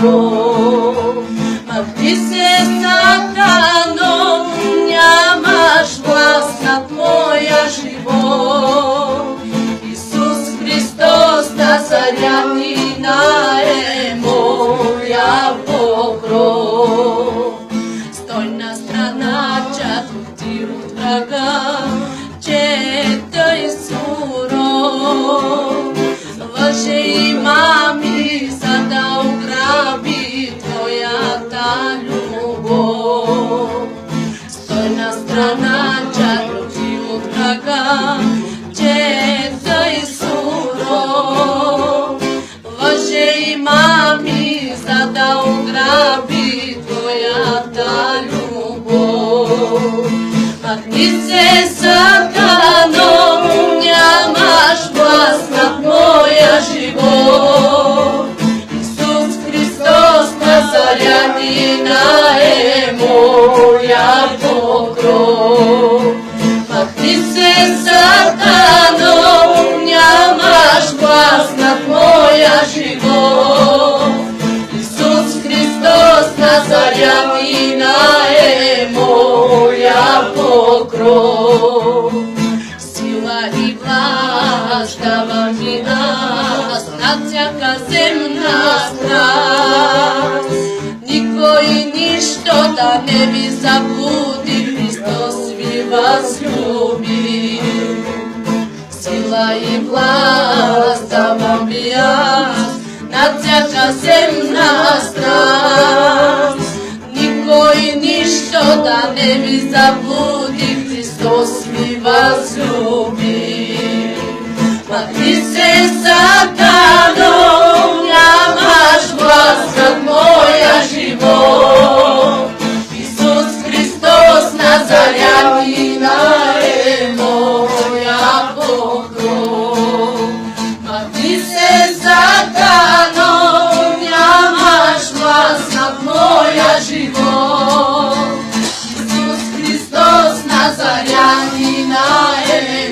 покров. Махни се, сатано, нямаш власт над моя живот. Исус Христос Назарянина е моя покров. Стой на страна, чадо ти от врага, че той суров. Лъже и мами, за да ограби твоята любов. Стой на страна, чадо ти от врага, че той суров. Лъже и мами, за да ограби твоята любов. Махни се, сатано, нямаш власт над моя живот. Исус Христос Назарянина е моя покров. Махни се, сатано, нямаш власт над моя живот. Исус Христос Назарянина е моя покров. Сила и власт дава ми аз над всяка земна страст. Никой и нищо да не ви заблуди, Христос ви възлюби. Сила и власт давам ви аз над всяка земна страст. Никой и нищо да не ви заблуди, Христос ви възлюби. Махни се, сатано, нямаш власт над моя живот. Исус Христос Назарянина е моя покров. Махни се, сатано, нямаш власт над моя живот. Исус Христос Назарянина е